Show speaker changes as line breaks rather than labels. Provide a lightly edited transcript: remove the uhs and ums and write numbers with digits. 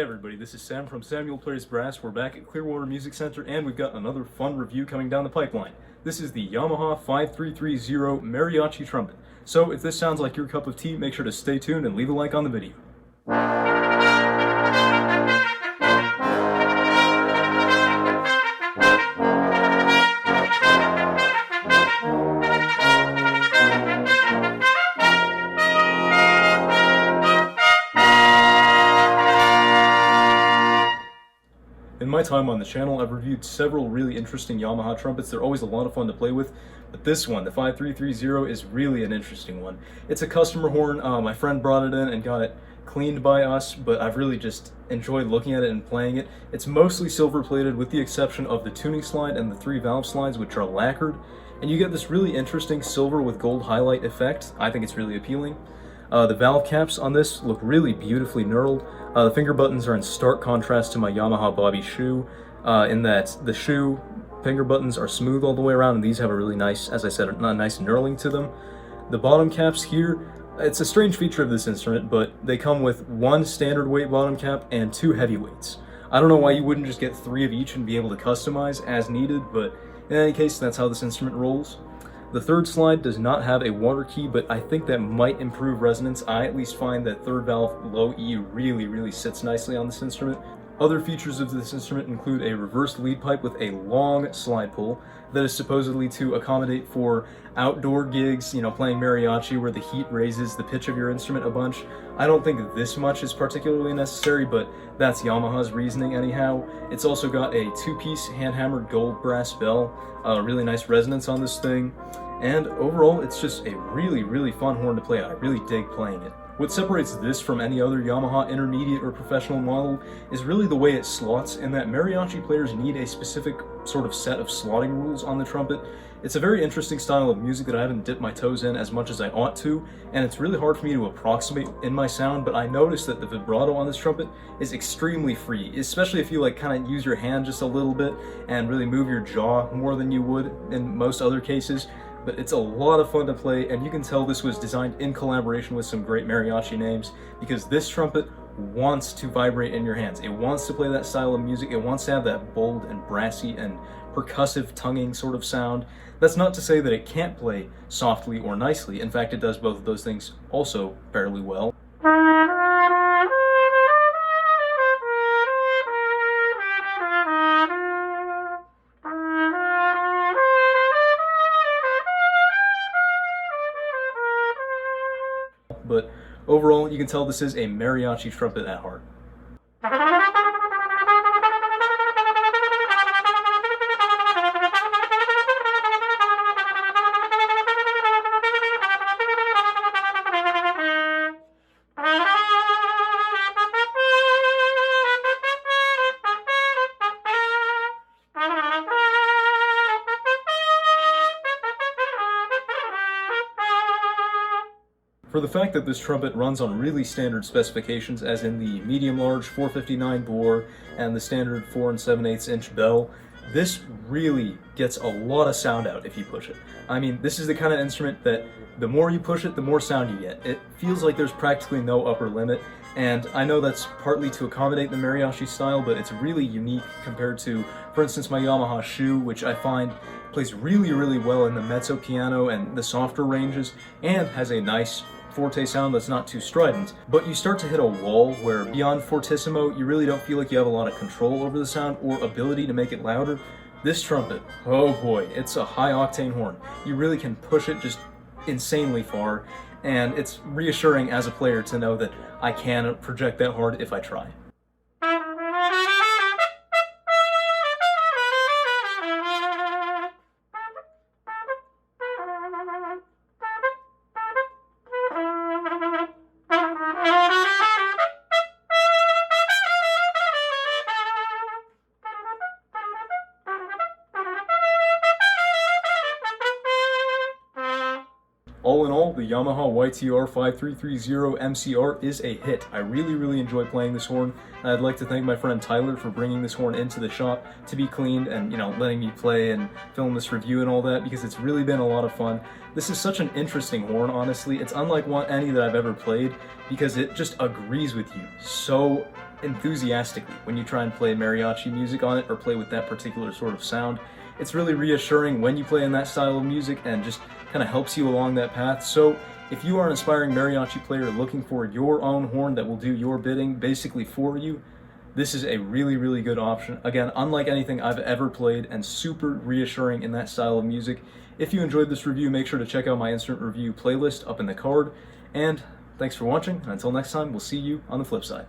Hey everybody, this is Sam from Samuel Plays Brass. We're back at Clearwater Music Center and we've got another fun review coming down the pipeline. This is the Yamaha 5330 Mariachi Trumpet. So if this sounds like your cup of tea, make sure to stay tuned and leave a like on the video. In my time on the channel, I've reviewed several really interesting Yamaha trumpets. They're always a lot of fun to play with, but this one, the 5330, is really an interesting one. It's a customer horn. My friend brought it in and got it cleaned by us, but I've really just enjoyed looking at it and playing it. It's mostly silver plated with the exception of the tuning slide and the 3 valve slides, which are lacquered, and you get this really interesting silver with gold highlight effect. I think it's really appealing. The valve caps on this look really beautifully knurled. The finger buttons are in stark contrast to my Yamaha Bobby shoe, in that the shoe finger buttons are smooth all the way around, and these have a really nice, as I said, a nice knurling to them. The bottom caps here, it's a strange feature of this instrument, but they come with 1 standard weight bottom cap and 2 heavyweights. I don't know why you wouldn't just get 3 of each and be able to customize as needed, but in any case, that's how this instrument rolls. The 3rd slide does not have a water key, but I think that might improve resonance. I at least find that 3rd valve low E really sits nicely on this instrument. Other features of this instrument include a reversed lead pipe with a long slide pull that is supposedly to accommodate for outdoor gigs, you know, playing mariachi where the heat raises the pitch of your instrument a bunch. I don't think this much is particularly necessary, but that's Yamaha's reasoning anyhow. It's also got a 2-piece hand-hammered gold brass bell, really nice resonance on this thing, and overall it's just a really fun horn to play out. I really dig playing it. What separates this from any other Yamaha intermediate or professional model is really the way it slots, in that mariachi players need a specific sort of set of slotting rules on the trumpet. It's a very interesting style of music that I haven't dipped my toes in as much as I ought to, and it's really hard for me to approximate in my sound, but I noticed that the vibrato on this trumpet is extremely free, especially if you like kind of use your hand just a little bit and really move your jaw more than you would in most other cases. But it's a lot of fun to play, and you can tell this was designed in collaboration with some great mariachi names, because this trumpet wants to vibrate in your hands. It wants to play that style of music. It wants to have that bold and brassy and percussive tonguing sort of sound. That's not to say that it can't play softly or nicely. In fact, it does both of those things also fairly well. But overall, you can tell this is a mariachi trumpet at heart. For the fact that this trumpet runs on really standard specifications, as in the medium-large 459 bore and the standard 4 7/8 inch bell, this really gets a lot of sound out if you push it. I mean, this is the kind of instrument that the more you push it, the more sound you get. It feels like there's practically no upper limit, and I know that's partly to accommodate the mariachi style, but it's really unique compared to, for instance, my Yamaha shoe, which I find plays really well in the mezzo piano and the softer ranges, and has a nice forte sound that's not too strident. But you start to hit a wall where beyond fortissimo, you really don't feel like you have a lot of control over the sound or ability to make it louder. This trumpet, oh boy, it's a high octane horn. You really can push it just insanely far, and it's reassuring as a player to know that I can project that hard if I try. All in all, the Yamaha YTR-5330MCR is a hit. I really enjoy playing this horn, and I'd like to thank my friend Tyler for bringing this horn into the shop to be cleaned and, you know, letting me play and film this review and all that, because it's really been a lot of fun. This is such an interesting horn, honestly. It's unlike any that I've ever played, because it just agrees with you so enthusiastically when you try and play mariachi music on it or play with that particular sort of sound. It's really reassuring when you play in that style of music and just kind of helps you along that path. So if you are an aspiring mariachi player looking for your own horn that will do your bidding basically for you, this is a really, really good option. Again, unlike anything I've ever played and super reassuring in that style of music. If you enjoyed this review, make sure to check out my instant review playlist up in the card. And thanks for watching, and until next time, we'll see you on the flip side.